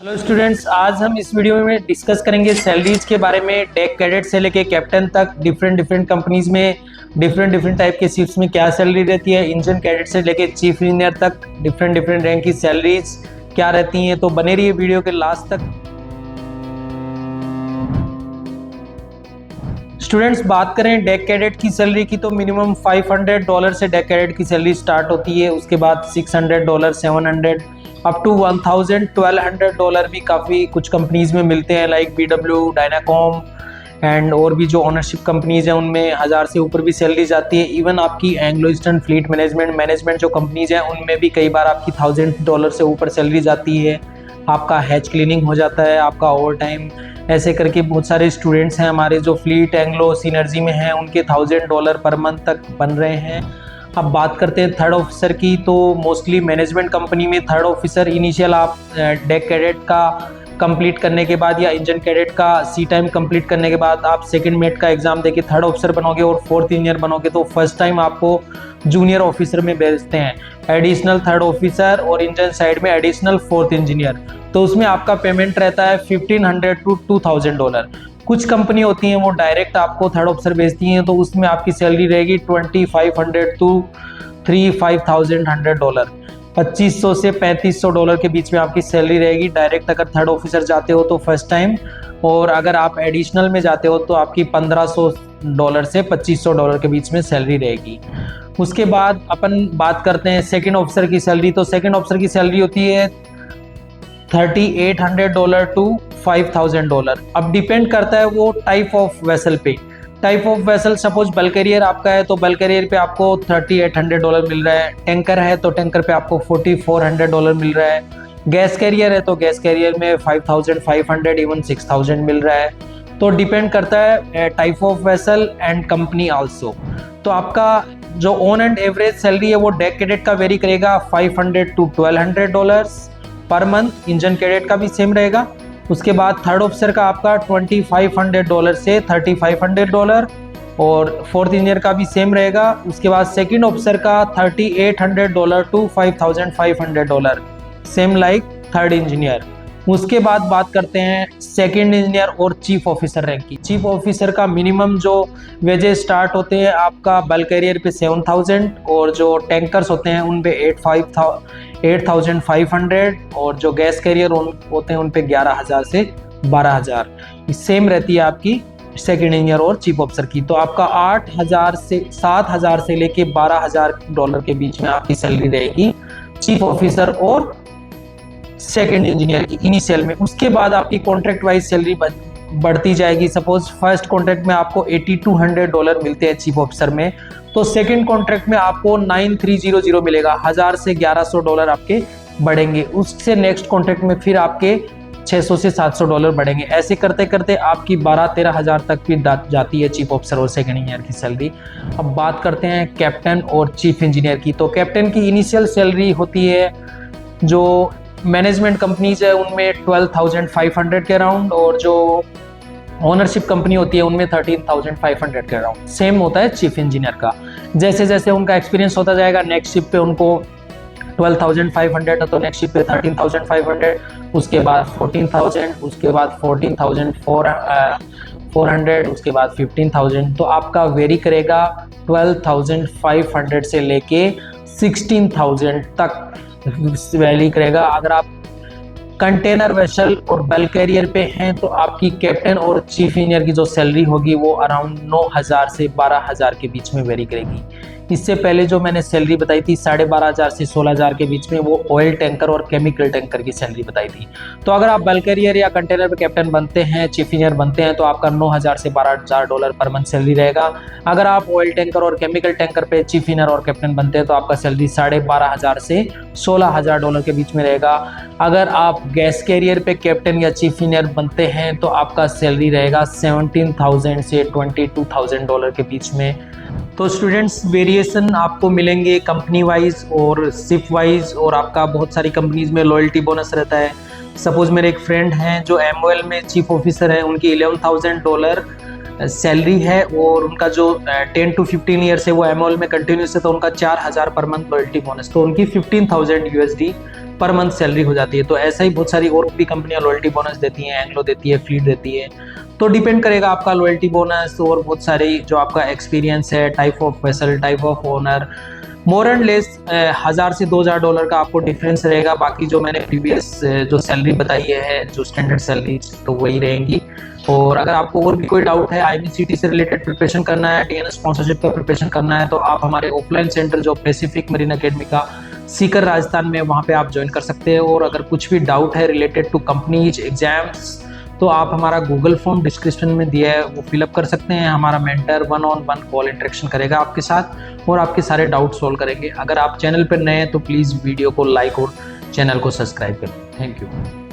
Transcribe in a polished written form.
Hello students, आज हम इस वीडियो में डिस्कस करेंगे सैलरीज के बारे में। टेक कैडेट से लेके कैप्टन तक डिफरेंट कंपनीज में डिफरेंट टाइप के शिफ्ट्स में क्या सैलरी रहती है। इंजन कैडेट से लेके चीफ इंजीनियर तक डिफरेंट रैंक की सैलरीज क्या रहती हैं। तो बने रहिए वीडियो के लास्ट तक। स्टूडेंट्स, बात करें डेक कैडेट की सैलरी की तो मिनिमम $500 से डेक कैडेट की सैलरी स्टार्ट होती है। उसके बाद $600, $700 अप टू $1000, $1200 भी काफ़ी कुछ कंपनीज में मिलते हैं, लाइक BW, डायनाकॉम एंड और भी जो ओनरशिप कंपनीज हैं उनमें 1000 से ऊपर भी सैलरी जाती है। इवन आपकी एंग्लो ईस्टर्न फ्लीट मैनेजमेंट जो कंपनीज हैं उनमें भी कई बार आपकी $1000 से ऊपर सैलरी जाती है। आपका हैच क्लीनिंग हो जाता है, आपका ओवर टाइम, ऐसे करके बहुत सारे स्टूडेंट्स हैं हमारे जो फ्लीट एंग्लो सिनर्जी में हैं, उनके $1000 पर मंथ तक बन रहे हैं। अब बात करते हैं थर्ड ऑफिसर की, तो मोस्टली मैनेजमेंट कंपनी में थर्ड ऑफिसर इनिशियल आप डेक कैडेट का कंप्लीट करने के बाद या इंजन कैडेट का सी टाइम कंप्लीट करने के बाद आप सेकंड मेट का एग्जाम देके थर्ड ऑफिसर बनोगे और फोर्थ इंजीनियर बनोगे तो फर्स्ट टाइम आपको जूनियर ऑफिसर में भेजते हैं, एडिशनल थर्ड ऑफिसर और इंजन साइड में एडिशनल फोर्थ इंजीनियर। तो उसमें आपका पेमेंट रहता है $1500 to $2000। कुछ कंपनी होती हैं वो डायरेक्ट आपको थर्ड ऑफिसर भेजती हैं, तो उसमें आपकी सैलरी रहेगी $2500 to $3500। $2500 से $3500 के बीच में आपकी सैलरी रहेगी डायरेक्ट अगर थर्ड ऑफिसर जाते हो तो फर्स्ट टाइम। और अगर आप एडिशनल में जाते हो तो आपकी $1500 से $2500 के बीच में सैलरी रहेगी। उसके बाद अपन बात करते हैं सेकंड ऑफिसर की सैलरी। तो सेकंड ऑफिसर की सैलरी होती है $3800 to $5000। अब डिपेंड करता है वो टाइप ऑफ वेसल पे। Type of vessel suppose bulk carrier आपका है तो बल्क कैरियर पे आपको $3800 मिल रहा है। टैंकर है तो टैंकर पे आपको $4400 मिल रहा है। गैस कैरियर है तो गैस कैरियर में 5500 इवन 6000 मिल रहा है। तो डिपेंड करता है type of vessel and company also. तो आपका जो ऑन एंड एवरेज सैलरी है वो डेक कैडेट का वेरी करेगा $500 to $1200 per month. Engine cadet का भी सेम रहेगा। उसके बाद थर्ड ऑफिसर का आपका $2500 से $3500 और फोर्थ इंजीनियर का भी सेम रहेगा। उसके बाद सेकंड ऑफिसर का $3800 to $5500 same like third engineer. उसके बाद बात करते हैं सेकंड इंजीनियर और चीफ ऑफिसर रैंक की। चीफ ऑफिसर का मिनिमम जो वेजेस स्टार्ट होते हैं आपका बल्क कैरियर पे 7000 और जो टैंकर्स होते हैं उन पे 8500 और जो गैस कैरियर होते हैं उन पे 11000 से 12000 सेम रहती है आपकी सेकंड इंजीनियर और चीफ ऑफिसर की। तो आपका 7000 से लेके $12000 के बीच में आपकी सैलरी रहेगी चीफ ऑफिसर और सेकंड इंजीनियर की इनिशियल में। उसके बाद आपकी कॉन्ट्रैक्ट वाइज सैलरी बढ़ती जाएगी। सपोज फर्स्ट कॉन्ट्रैक्ट में आपको $8200 मिलते हैं चीफ ऑफिसर में, तो सेकंड कॉन्ट्रैक्ट में आपको 9300 मिलेगा, 1000 से $1100 आपके बढ़ेंगे। उससे नेक्स्ट कॉन्ट्रैक्ट में फिर आपके $600 से $700 बढ़ेंगे। ऐसे करते करते आपकी 12-13 हज़ार तक भी जाती है चीफ ऑफिसर और सेकंड इंजीनियर की सैलरी। अब बात करते हैं कैप्टन और चीफ इंजीनियर की। तो कैप्टन की इनिशियल सैलरी होती है जो मैनेजमेंट कंपनीज है उनमें 12,500 के अराउंड और जो ओनरशिप कंपनी होती है उनमें 13,500 के अराउंड। सेम होता है चीफ इंजीनियर का। जैसे जैसे उनका एक्सपीरियंस होता जाएगा नेक्स्ट शिप पे उनको 12,500 है तो नेक्स्ट शिप पे 13,500, उसके बाद 14,000, उसके बाद 14,400, उसके बाद 15,000। तो आपका वेरी करेगा 12,500 से लेके 16,000 तक वैली करेगा। अगर आप कंटेनर वेसल और बल्क कैरियर पे हैं तो आपकी कैप्टन और चीफ इंजीनियर की जो सैलरी होगी वो अराउंड 9,000 से 12,000 के बीच में वेरी करेगी। इससे पहले जो मैंने सैलरी बताई थी 12,500 से 16,000 के बीच में, वो ऑयल टैंकर और केमिकल टैंकर की सैलरी बताई थी। तो अगर आप बल्क कैरियर या कंटेनर पे कैप्टन बनते हैं, चीफ इंजीनियर बनते हैं, तो आपका 9,000 से $12,000 पर मंथ सैलरी रहेगा। अगर आप ऑयल टैंकर और केमिकल टैंकर पे चीफ इंजीनियर और कैप्टन बनते हैं तो आपका सैलरी 12,500 से $16,000 के बीच में रहेगा। अगर आप गैस कैरियर पे कैप्टन या चीफ इंजीनियर बनते हैं तो आपका सैलरी रहेगा 17,000 से $22,000 के बीच में। तो स्टूडेंट्स, वेरिएशन आपको मिलेंगे कंपनी वाइज और शिफ्ट वाइज, और आपका बहुत सारी कंपनीज में लॉयल्टी बोनस रहता है। सपोज मेरे एक फ्रेंड हैं जो MOL में चीफ ऑफिसर हैं, उनकी $11,000 सैलरी है और उनका जो 10 to 15 ईयर से वो MOL में कंटिन्यूस है तो उनका 4,000 पर मंथ लॉयल्टी बोनस, तो उनकी $15,000 पर मंथ सैलरी हो जाती है। तो ऐसा ही बहुत सारी और भी कंपनियां लॉयल्टी बोनस देती हैं, एंग्लो देती है, फ्लीट देती है। तो डिपेंड करेगा आपका लॉयल्टी बोनस और बहुत सारी जो आपका एक्सपीरियंस है, type of vessel, type of owner, more and less $1000 से $2000 का आपको डिफरेंस रहेगा। बाकी जो मैंने प्रीवियस जो सैलरी बताई है, जो स्टैंडर्ड सैलरी, तो वही रहेंगी। और अगर आपको और भी कोई डाउट है, IMCT से रिलेटेड प्रिपरेशन करना है, TNS स्पॉन्सरशिप का प्रिपरेशन करना है, तो आप हमारे ऑफलाइन सेंटर जो पैसिफिक मरीन अकेडमी का सीकर राजस्थान में, वहाँ पे आप ज्वाइन कर सकते हैं। और अगर कुछ भी डाउट है रिलेटेड टू कंपनीज एग्जाम्स, तो आप हमारा गूगल फॉर्म डिस्क्रिप्शन में दिया है, वो फिलअप कर सकते हैं। हमारा मेंटर 1-on-1 कॉल इंटरेक्शन करेगा आपके साथ और आपके सारे डाउट सोल्व करेंगे। अगर आप चैनल पर नए हैं तो प्लीज़ वीडियो को लाइक और चैनल को सब्सक्राइब करें। Thank you.